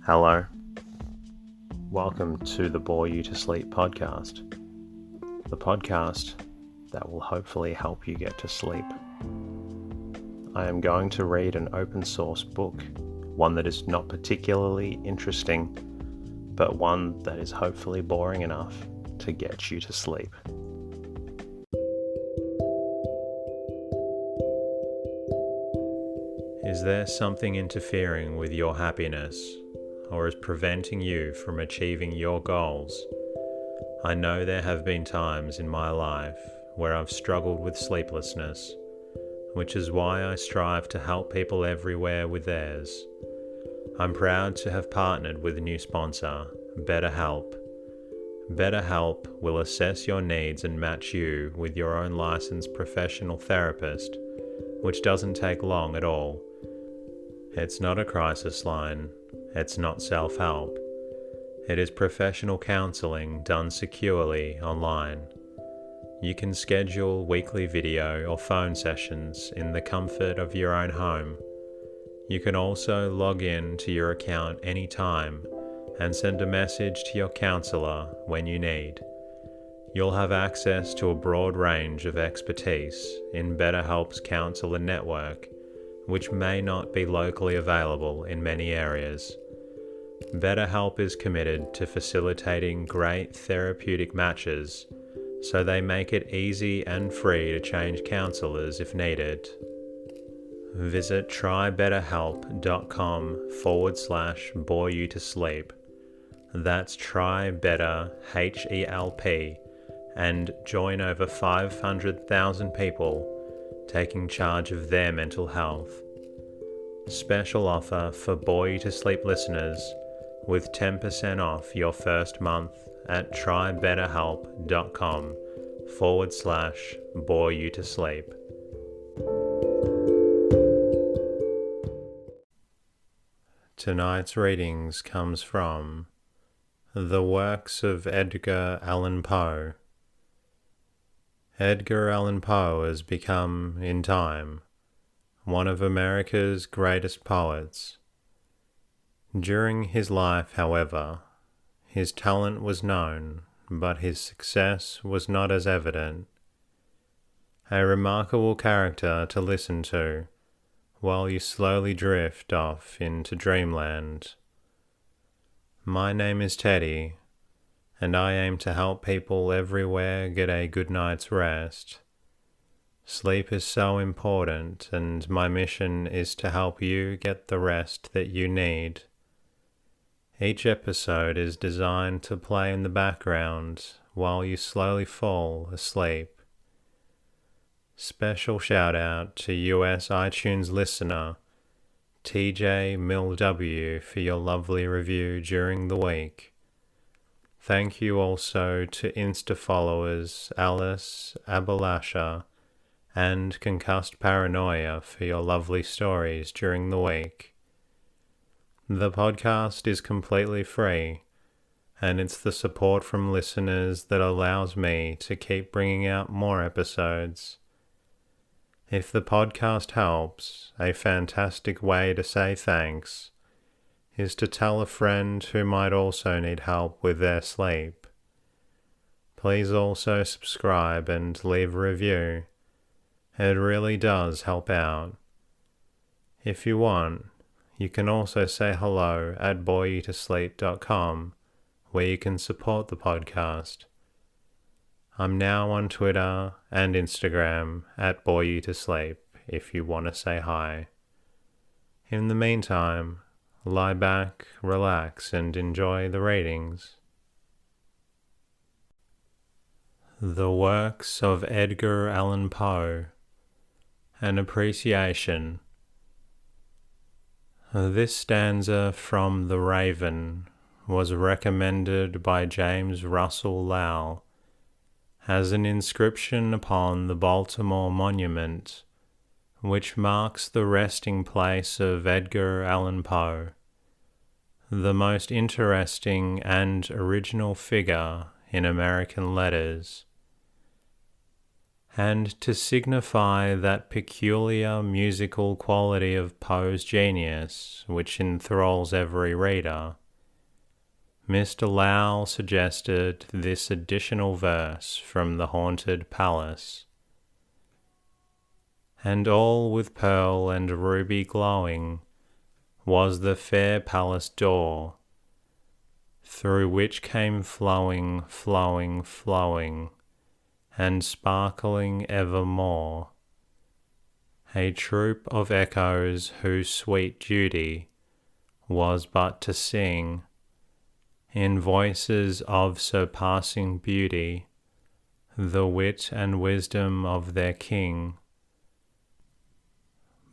Hello. Welcome to the Bore You to Sleep podcast. The podcast that will hopefully help you get to sleep. I am going to read an open source book, one that is not particularly interesting, but one that is hopefully boring enough to get you to sleep. Is there something interfering with your happiness, or is preventing you from achieving your goals? I know there have been times in my life where I've struggled with sleeplessness, which is why I strive to help people everywhere with theirs. I'm proud to have partnered with a new sponsor, BetterHelp. BetterHelp will assess your needs and match you with your own licensed professional therapist, which doesn't take long at all. It's not a crisis line. It's not self-help. It is professional counseling done securely online. You can schedule weekly video or phone sessions in the comfort of your own home. You can also log in to your account anytime and send a message to your counselor when you need. You'll have access to a broad range of expertise in BetterHelp's counselor network, which may not be locally available in many areas. BetterHelp is committed to facilitating great therapeutic matches, so they make it easy and free to change counselors if needed. Visit trybetterhelp.com/bore you to sleep. That's trybetterhelp, and join over 500,000 people taking charge of their mental health. Special offer for Bore You to Sleep listeners with 10% off your first month at trybetterhelp.com/bore you to sleep. Tonight's readings comes from the works of Edgar Allan Poe. Edgar Allan Poe has become, in time, one of America's greatest poets. During his life, however, his talent was known, but his success was not as evident. A remarkable character to listen to while you slowly drift off into dreamland. My name is Teddy, and I aim to help people everywhere get a good night's rest. Sleep is so important, and my mission is to help you get the rest that you need. Each episode is designed to play in the background while you slowly fall asleep. Special shout out to US iTunes listener TJ Mill W for your lovely review during the week. Thank you also to Insta followers Alice Abalasha and Concussed Paranoia for your lovely stories during the week. The podcast is completely free, and it's the support from listeners that allows me to keep bringing out more episodes. If the podcast helps, a fantastic way to say thanks is to tell a friend who might also need help with their sleep. Please also subscribe and leave a review. It really does help out. If you want, you can also say hello at boreyoutosleep.com, where you can support the podcast. I'm now on Twitter and Instagram at boreyoutosleep if you want to say hi. In the meantime, lie back, relax, and enjoy the readings. The works of Edgar Allan Poe. An appreciation. This stanza from The Raven was recommended by James Russell Lowell as an inscription upon the Baltimore Monument, which marks the resting place of Edgar Allan Poe, the most interesting and original figure in American letters. and to signify that peculiar musical quality of Poe's genius which enthralls every reader, Mr. Lau suggested this additional verse from The Haunted Palace. And all with pearl and ruby glowing was the fair palace door, through which came flowing, flowing, flowing, and sparkling evermore, a troop of echoes whose sweet duty was but to sing, in voices of surpassing beauty, the wit and wisdom of their king.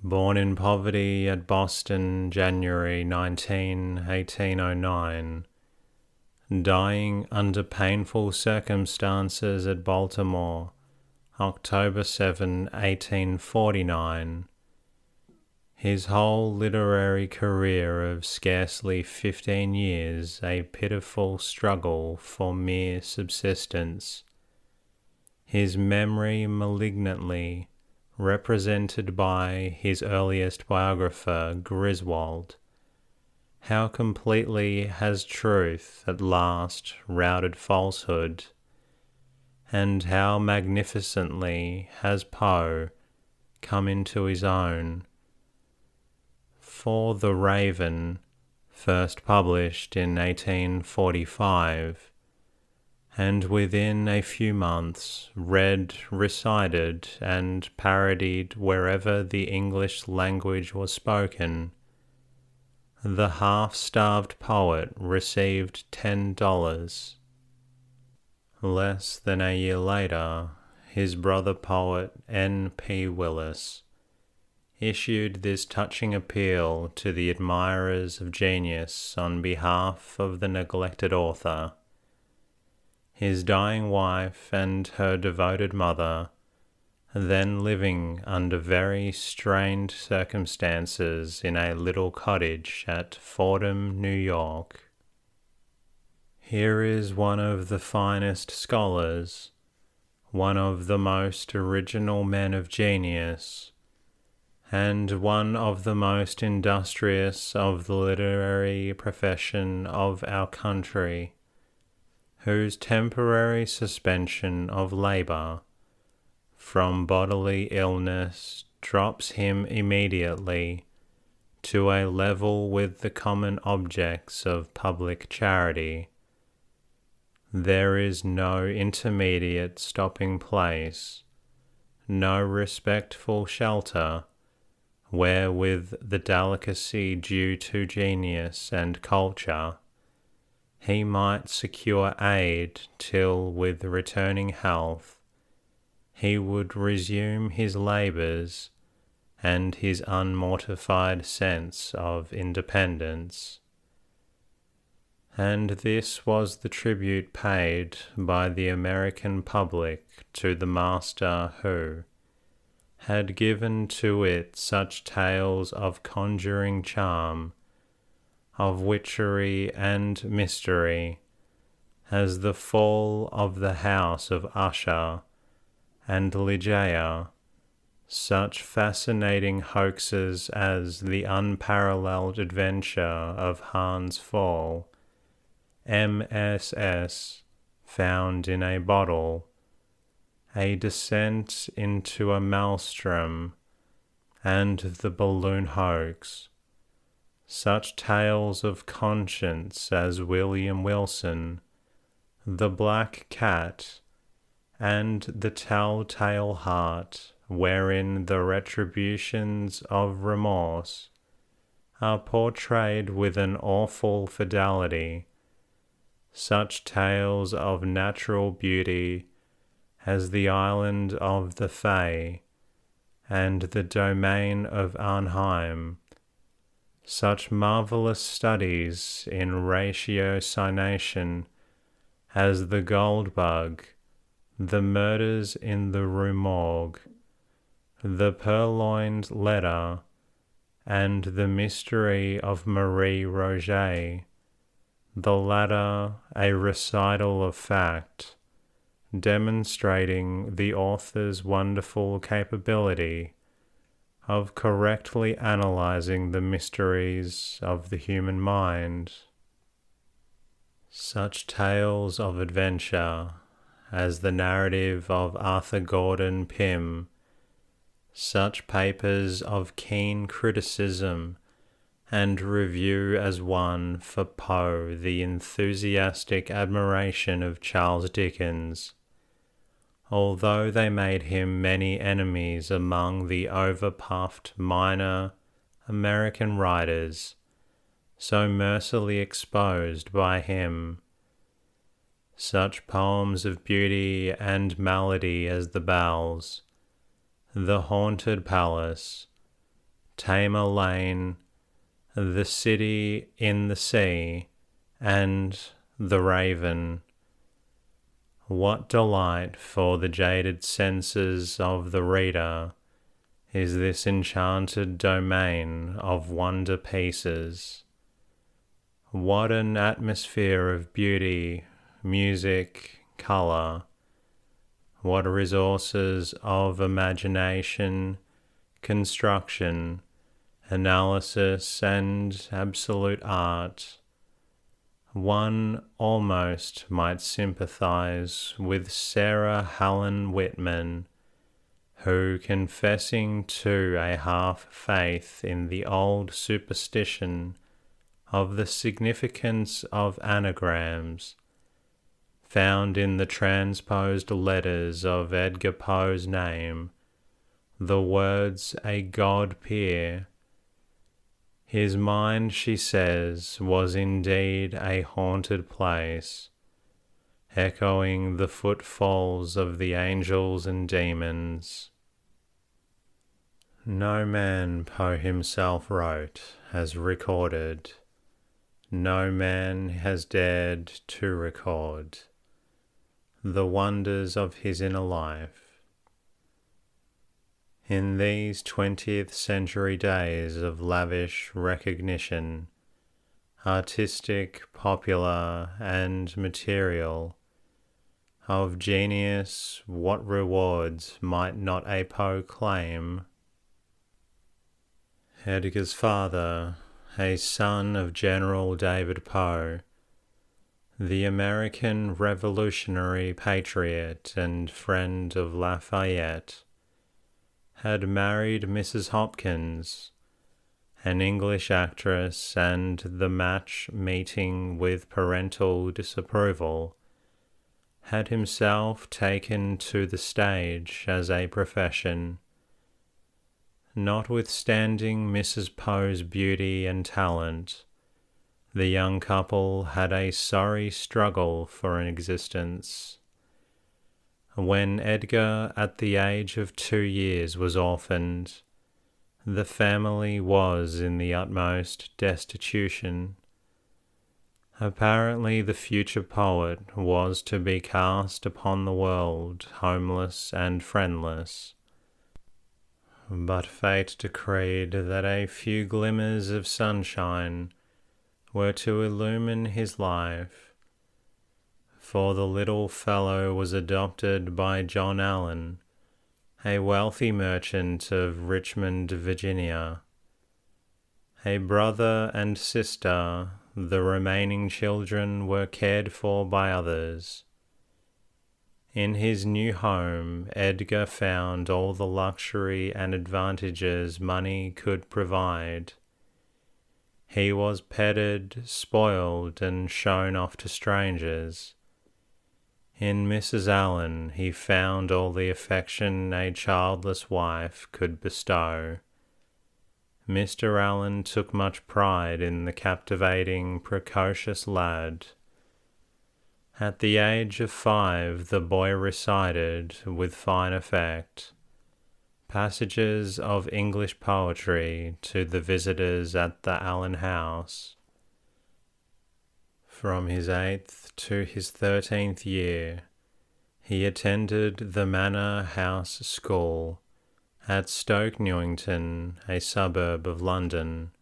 Born in poverty at Boston, January 19, 1809, dying under painful circumstances at Baltimore, October 7, 1849, his whole literary career of scarcely 15 years a pitiful struggle for mere subsistence, his memory malignantly represented by his earliest biographer, Griswold. How completely has truth at last routed falsehood, and how magnificently has Poe come into his own. For The Raven, first published in 1845, and within a few months read, recited, and parodied wherever the English language was spoken, the half-starved poet received $10. Less than a year later, his brother poet N. P. Willis issued this touching appeal to the admirers of genius on behalf of the neglected author. His dying wife and her devoted mother, then living under very strained circumstances in a little cottage at Fordham, New York. Here is one of the finest scholars, one of the most original men of genius, and one of the most industrious of the literary profession of our country, whose temporary suspension of labour from bodily illness drops him immediately to a level with the common objects of public charity. There is no intermediate stopping place, no respectful shelter, where with the delicacy due to genius and culture, he might secure aid till with returning health he would resume his labours and his unmortified sense of independence. And this was the tribute paid by the American public to the master who had given to it such tales of conjuring charm, of witchery and mystery, as the fall of the house of Usher and Ligeia, such fascinating hoaxes as the unparalleled adventure of Hans Pfaall, MSS, found in a bottle, a descent into a maelstrom, and the balloon hoax, such tales of conscience as William Wilson, the Black Cat, and the Telltale Heart, wherein the retributions of remorse are portrayed with an awful fidelity, such tales of natural beauty as the island of the Fae and the domain of Arnheim, such marvellous studies in ratiocination as the gold bug, the murders in the Rue Morgue, the purloined letter, and the mystery of Marie Roget, the latter a recital of fact, demonstrating the author's wonderful capability of correctly analyzing the mysteries of the human mind. Such tales of adventure as the narrative of Arthur Gordon Pym, such papers of keen criticism and review as one for Poe, the enthusiastic admiration of Charles Dickens, although they made him many enemies among the overpuffed minor American writers, so mercilessly exposed by him. Such poems of beauty and melody as The Bells, The Haunted Palace, Tamer Lane, The City in the Sea, and The Raven. What delight for the jaded senses of the reader is this enchanted domain of wonder pieces! What an atmosphere of beauty, music, colour! What resources of imagination, construction, analysis, and absolute art! One almost might sympathize with Sarah Helen Whitman, who, confessing to a half faith in the old superstition of the significance of anagrams, found in the transposed letters of Edgar Poe's name the words "a god peer." His mind, she says, was indeed a haunted place, echoing the footfalls of the angels and demons. No man, Poe himself wrote, has recorded. No man has dared to record the wonders of his inner life. In these 20th century days of lavish recognition, artistic, popular, and material, of genius, what rewards might not a Poe claim? Edgar's father, a son of General David Poe, the American revolutionary patriot and friend of Lafayette, had married Mrs. Hopkins, an English actress, and the match, meeting with parental disapproval, had himself taken to the stage as a profession. Notwithstanding Mrs. Poe's beauty and talent, the young couple had a sorry struggle for an existence. When Edgar, at the age of 2 years, was orphaned, the family was in the utmost destitution. Apparently the future poet was to be cast upon the world homeless and friendless. But fate decreed that a few glimmers of sunshine were to illumine his life, for the little fellow was adopted by John Allan, a wealthy merchant of Richmond, Virginia. A brother and sister, the remaining children were cared for by others. In his new home, Edgar found all the luxury and advantages money could provide. He was petted, spoiled, and shown off to strangers. In Mrs. Allan he found all the affection a childless wife could bestow. Mr. Allan took much pride in the captivating, precocious lad. At the age of 5 the boy recited, with fine effect, passages of English poetry to the visitors at the Allan house. From his 8th to his 13th year, he attended the Manor House School at Stoke Newington, a suburb of London.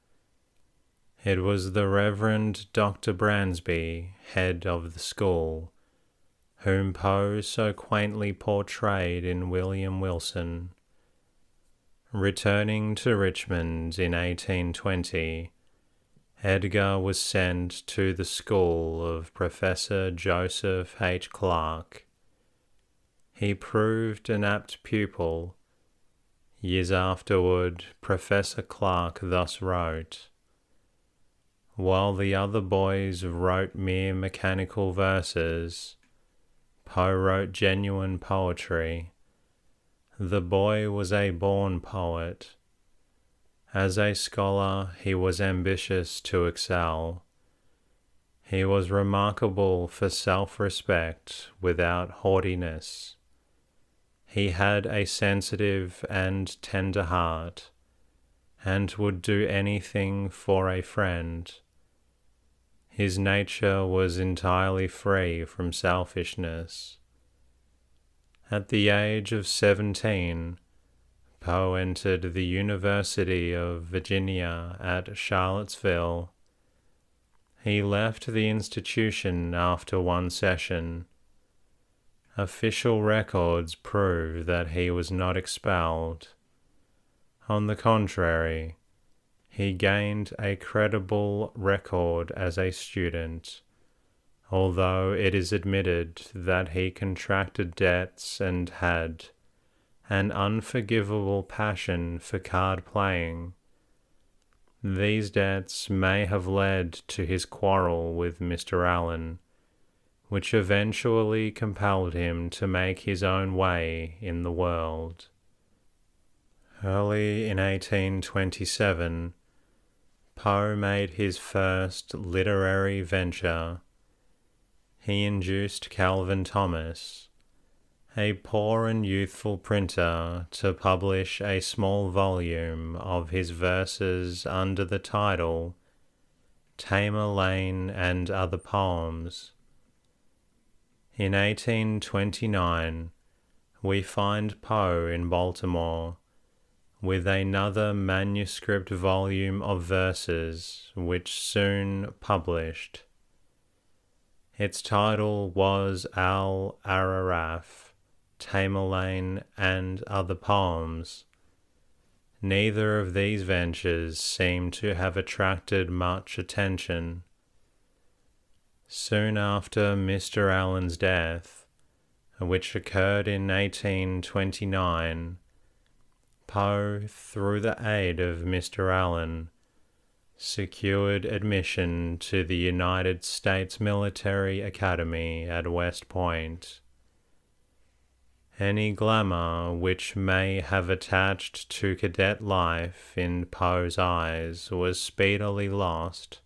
It was the Reverend Dr. Bransby, head of the school, whom Poe so quaintly portrayed in William Wilson. Returning to Richmond in 1820, Edgar was sent to the school of Professor Joseph H. Clarke. He proved an apt pupil. Years afterward, Professor Clarke thus wrote, "While the other boys wrote mere mechanical verses, Poe wrote genuine poetry. The boy was a born poet. As a scholar, he was ambitious to excel. He was remarkable for self-respect without haughtiness. He had a sensitive and tender heart, and would do anything for a friend. His nature was entirely free from selfishness. At the age of 17, Poe entered the University of Virginia at Charlottesville. He left the institution after one session. Official records prove that he was not expelled. On the contrary, he gained a credible record as a student, although it is admitted that he contracted debts and had an unforgivable passion for card playing. These debts may have led to his quarrel with Mr. Allan, which eventually compelled him to make his own way in the world. Early in 1827, Poe made his first literary venture. He induced Calvin Thomas, a poor and youthful printer, to publish a small volume of his verses under the title Tamer Lane and Other Poems. In 1829, we find Poe in Baltimore with another manuscript volume of verses, which soon published. Its title was Al-Araraf, Tamerlane, and Other Poems. Neither of these ventures seem to have attracted much attention. Soon after Mr. Allan's death, which occurred in 1829, Poe, through the aid of Mr. Allan, secured admission to the United States Military Academy at West Point. Any glamour which may have attached to cadet life in Poe's eyes was speedily lost,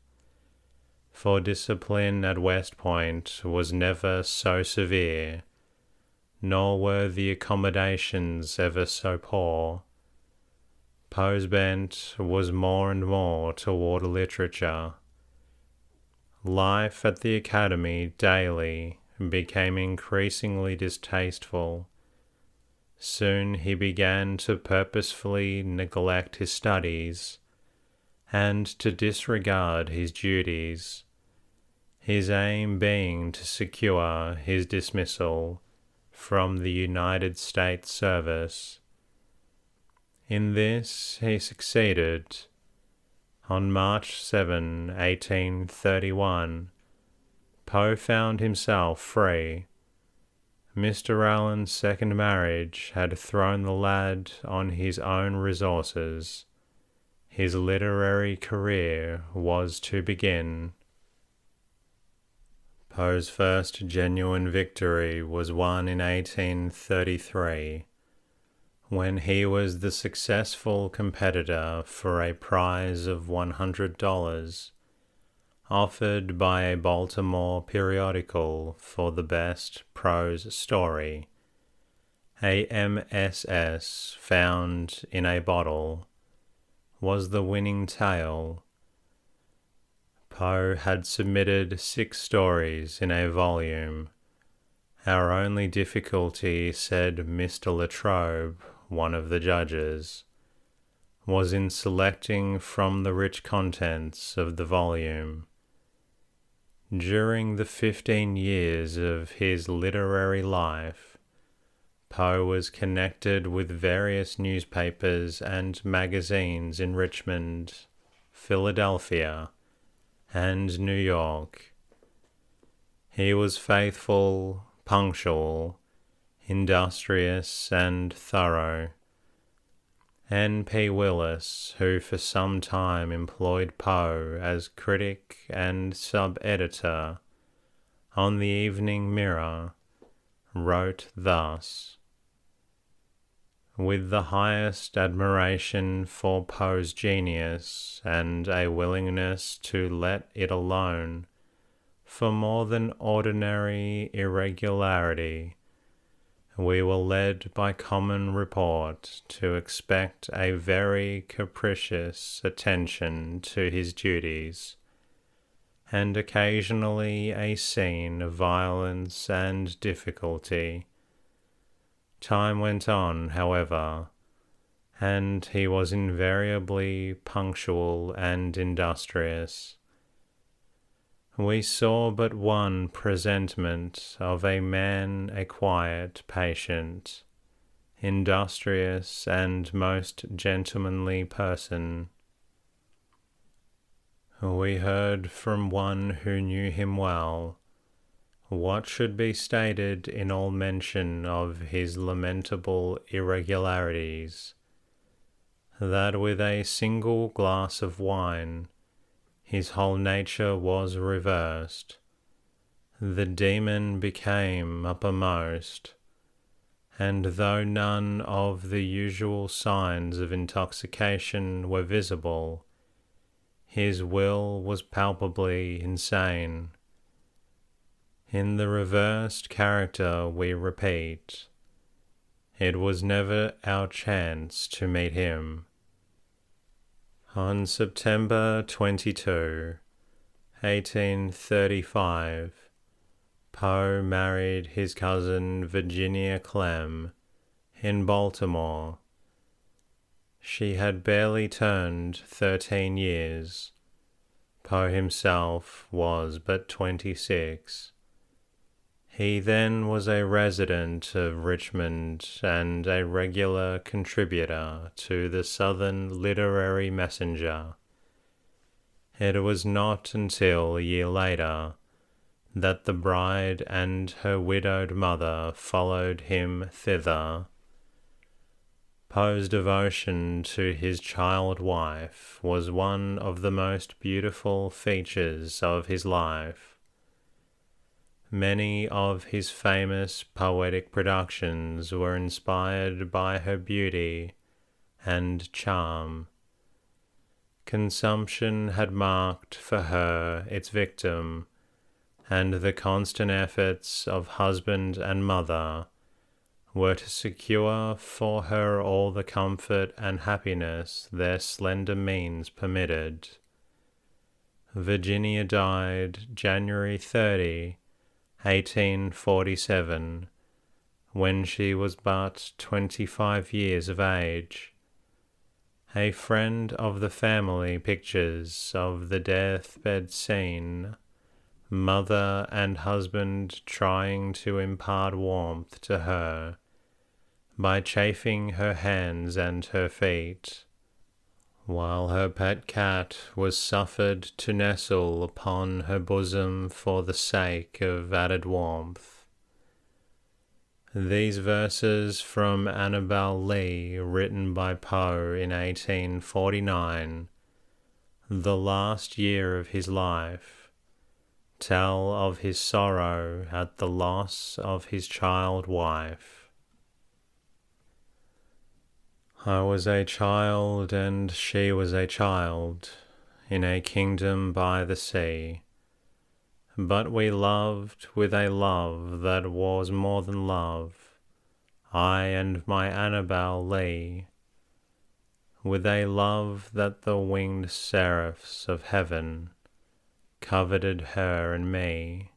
for discipline at West Point was never so severe, nor were the accommodations ever so poor. Poe's bent was more and more toward literature. Life at the Academy daily became increasingly distasteful. Soon he began to purposefully neglect his studies and to disregard his duties, his aim being to secure his dismissal from the United States service. In this he succeeded. On March 7, 1831, Poe found himself free. Mr. Allan's second marriage had thrown the lad on his own resources. His literary career was to begin. Poe's first genuine victory was won in 1833, when he was the successful competitor for a prize of $100 offered by a Baltimore periodical for the best prose story, a MSS found in a bottle, was the winning tale. Poe had submitted 6 stories in a volume. Our only difficulty, said Mr. Latrobe, one of the judges, was in selecting from the rich contents of the volume. During the 15 years of his literary life, Poe was connected with various newspapers and magazines in Richmond, Philadelphia, and New York. He was faithful, punctual, industrious, and thorough. N.P. Willis, who for some time employed Poe as critic and sub-editor on the Evening Mirror, wrote thus: "With the highest admiration for Poe's genius and a willingness to let it alone for more than ordinary irregularity, we were led by common report to expect a very capricious attention to his duties, and occasionally a scene of violence and difficulty. Time went on, however, and he was invariably punctual and industrious. We saw but one presentment of a man, a quiet, patient, industrious, and most gentlemanly person. We heard from one who knew him well what should be stated in all mention of his lamentable irregularities, that with a single glass of wine his whole nature was reversed. The demon became uppermost, and though none of the usual signs of intoxication were visible, his will was palpably insane. In the reversed character, we repeat, it was never our chance to meet him." On September 22, 1835, Poe married his cousin Virginia Clem in Baltimore. She had barely turned 13 years. Poe himself was but 26. He then was a resident of Richmond and a regular contributor to the Southern Literary Messenger. It was not until a year later that the bride and her widowed mother followed him thither. Poe's devotion to his child wife was one of the most beautiful features of his life. Many of his famous poetic productions were inspired by her beauty and charm. Consumption had marked for her its victim, and the constant efforts of husband and mother were to secure for her all the comfort and happiness their slender means permitted. Virginia died January 30, 1847, when she was but 25 years of age. A friend of the family pictures of the deathbed scene, mother and husband trying to impart warmth to her by chafing her hands and her feet, while her pet cat was suffered to nestle upon her bosom for the sake of added warmth. These verses from Annabel Lee, written by Poe in 1849, the last year of his life, tell of his sorrow at the loss of his child wife. I was a child and she was a child, in a kingdom by the sea. But we loved with a love that was more than love, I and my Annabel Lee, with a love that the winged seraphs of heaven coveted her and me.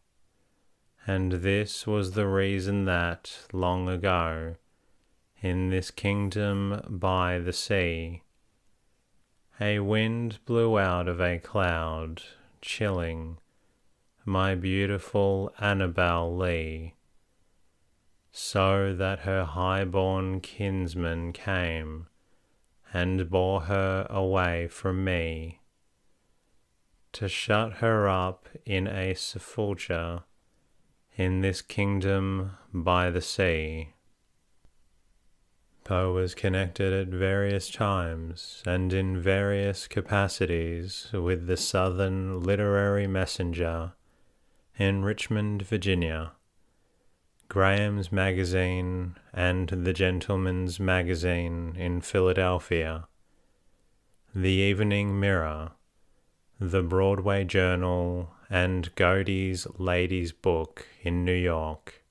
And this was the reason that, long ago, in this kingdom by the sea, a wind blew out of a cloud, chilling, my beautiful Annabel Lee, so that her high-born kinsman came and bore her away from me, to shut her up in a sepulchre in this kingdom by the sea. Poe was connected at various times and in various capacities with the Southern Literary Messenger in Richmond, Virginia, Graham's Magazine, and the Gentleman's Magazine in Philadelphia, the Evening Mirror, the Broadway Journal, and Godey's Lady's Book in New York.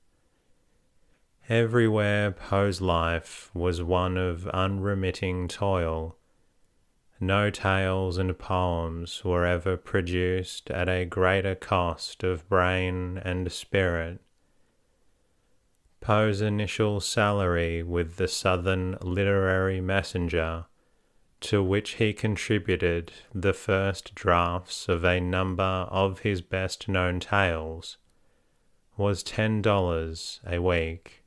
Everywhere Poe's life was one of unremitting toil. No tales and poems were ever produced at a greater cost of brain and spirit. Poe's initial salary with the Southern Literary Messenger, to which he contributed the first drafts of a number of his best-known tales, was $10 a week.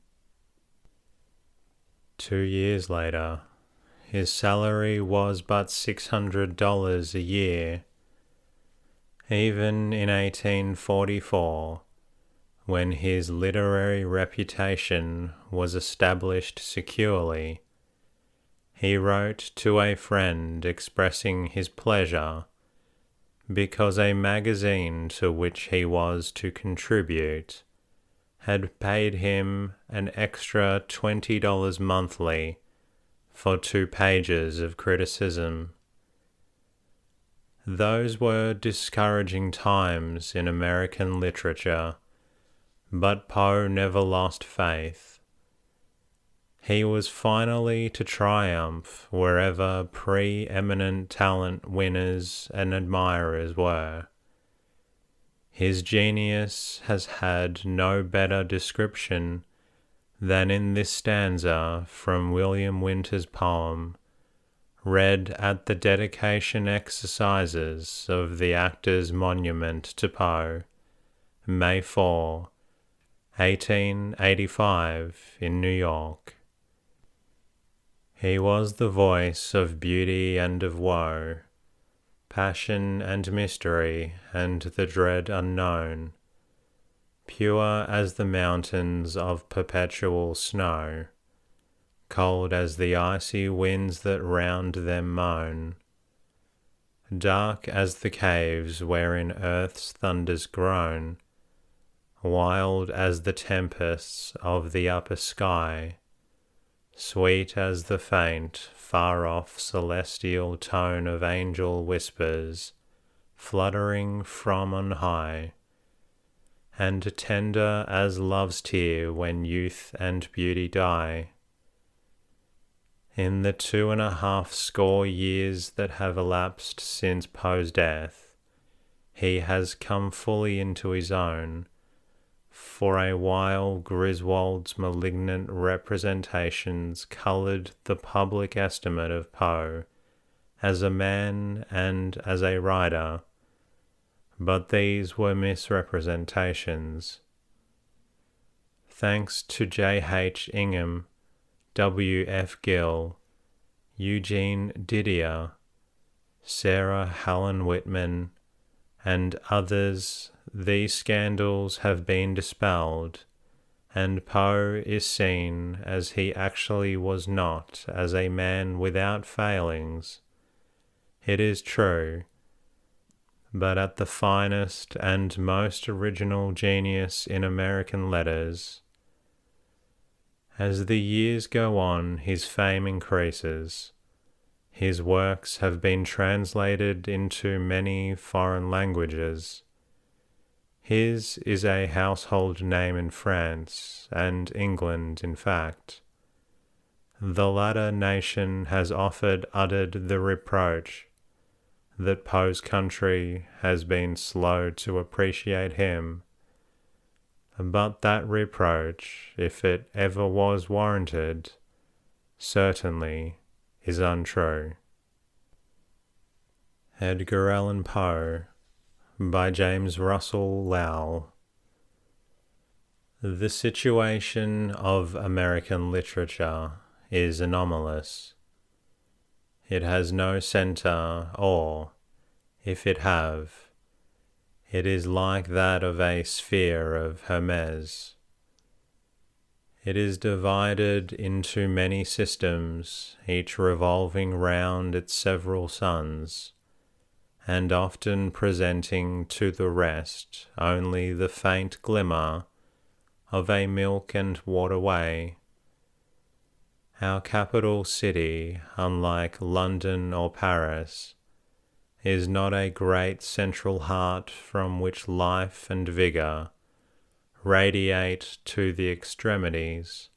2 years later, his salary was but $600 a year. Even in 1844, when his literary reputation was established securely, he wrote to a friend expressing his pleasure because a magazine to which he was to contribute had paid him an extra $20 monthly for 2 pages of criticism. Those were discouraging times in American literature, but Poe never lost faith. He was finally to triumph wherever pre-eminent talent winners and admirers were. His genius has had no better description than in this stanza from William Winter's poem, read at the dedication exercises of the Actors' Monument to Poe, May 4, 1885, in New York. He was the voice of beauty and of woe, passion and mystery and the dread unknown, pure as the mountains of perpetual snow, cold as the icy winds that round them moan, dark as the caves wherein earth's thunders groan, wild as the tempests of the upper sky, sweet as the faint, far-off celestial tone of angel whispers, fluttering from on high, and tender as love's tear when youth and beauty die. In the 2.50 years that have elapsed since Poe's death, he has come fully into his own. For a while Griswold's malignant representations coloured the public estimate of Poe as a man and as a writer, but these were misrepresentations. Thanks to J. H. Ingham, W. F. Gill, Eugene Didier, Sarah Helen Whitman, and others, these scandals have been dispelled, and Poe is seen as he actually was not, as a man without failings. It is true, but at the finest and most original genius in American letters. As the years go on, his fame increases. His works have been translated into many foreign languages. His is a household name in France and England, in fact. The latter nation has often uttered the reproach that Poe's country has been slow to appreciate him, but that reproach, if it ever was warranted, certainly is untrue. Edgar Allan Poe, by James Russell Lowell. The situation of American literature is anomalous. It has no center, or, if it have, it is like that of a sphere of Hermes. It is divided into many systems, each revolving round its several suns, and often presenting to the rest only the faint glimmer of a milk and water way. Our capital city, unlike London or Paris, is not a great central heart from which life and vigour radiate to the extremities,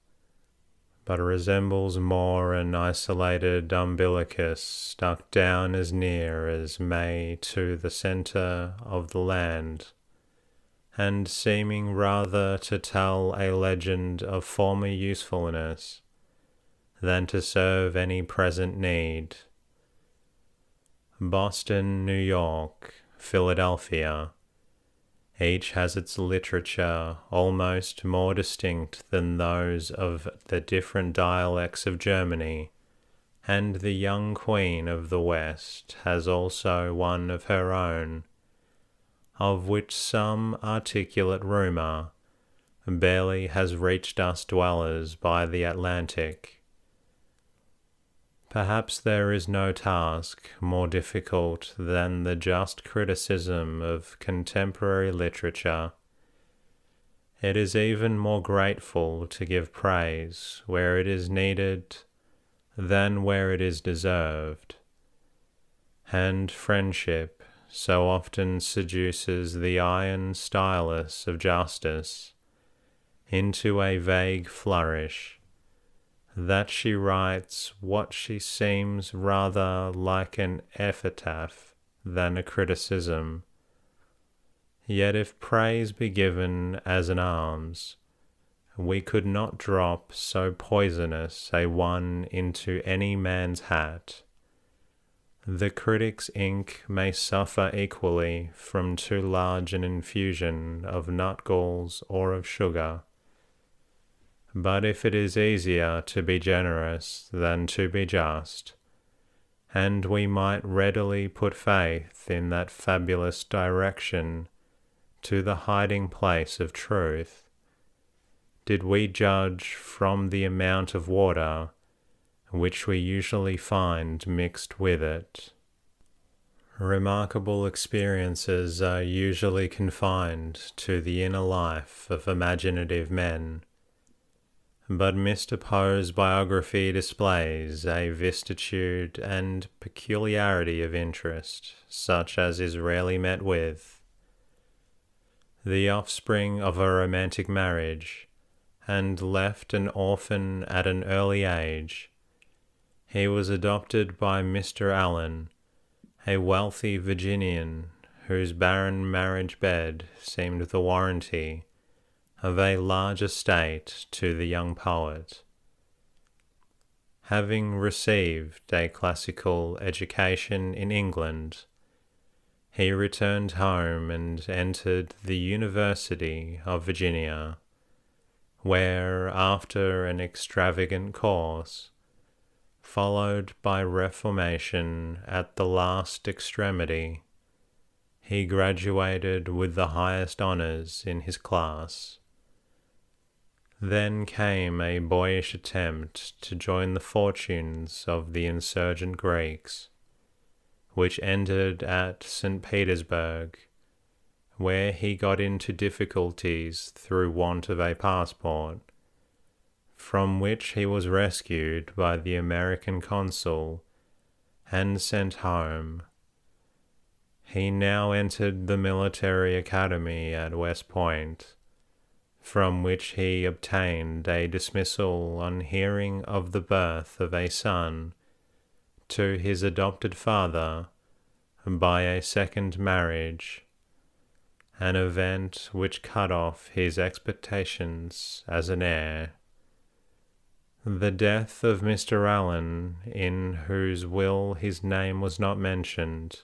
but resembles more an isolated umbilicus stuck down as near as may to the centre of the land, and seeming rather to tell a legend of former usefulness than to serve any present need. Boston, New York, Philadelphia, each has its literature almost more distinct than those of the different dialects of Germany, and the young queen of the West has also one of her own, of which some articulate rumour barely has reached us dwellers by the Atlantic. Perhaps there is no task more difficult than the just criticism of contemporary literature. It is even more grateful to give praise where it is needed than where it is deserved. And friendship so often seduces the iron stylus of justice into a vague flourish, that she writes what she seems rather like an epitaph than a criticism. Yet if praise be given as an alms, we could not drop so poisonous a one into any man's hat. The critic's ink may suffer equally from too large an infusion of nutgalls or of sugar. But if it is easier to be generous than to be just, and we might readily put faith in that fabulous direction to the hiding place of truth, did we judge from the amount of water which we usually find mixed with it. Remarkable experiences are usually confined to the inner life of imaginative men, but Mr. Poe's biography displays a vistitude and peculiarity of interest such as is rarely met with. The offspring of a romantic marriage, and left an orphan at an early age, he was adopted by Mr. Allan, a wealthy Virginian whose barren marriage bed seemed the warranty of a large estate to the young poet. Having received a classical education in England, he returned home and entered the University of Virginia, where, after an extravagant course, followed by reformation at the last extremity, he graduated with the highest honours in his class. Then came a boyish attempt to join the fortunes of the insurgent Greeks, which ended at St. Petersburg, where he got into difficulties through want of a passport, from which he was rescued by the American consul and sent home. He now entered the military academy at West Point, from which he obtained a dismissal on hearing of the birth of a son to his adopted father by a second marriage, an event which cut off his expectations as an heir. The death of Mr. Allan, in whose will his name was not mentioned,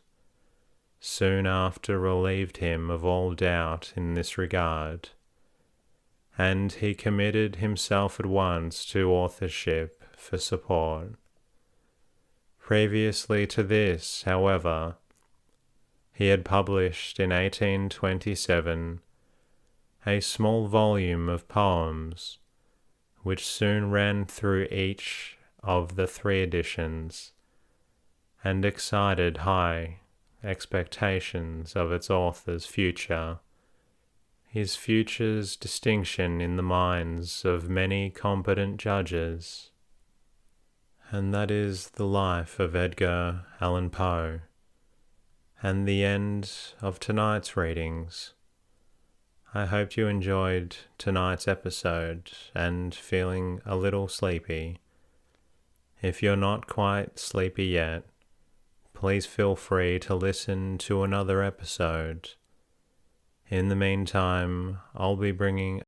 soon after relieved him of all doubt in this regard, and he committed himself at once to authorship for support. Previously to this, however, he had published in 1827 a small volume of poems, which soon ran through each of the 3 editions, and excited high expectations of its author's future, his future's distinction in the minds of many competent judges. And that is the life of Edgar Allan Poe, and the end of tonight's readings. I hope you enjoyed tonight's episode and feeling a little sleepy. If you're not quite sleepy yet, please feel free to listen to another episode. In the meantime, I'll be bringing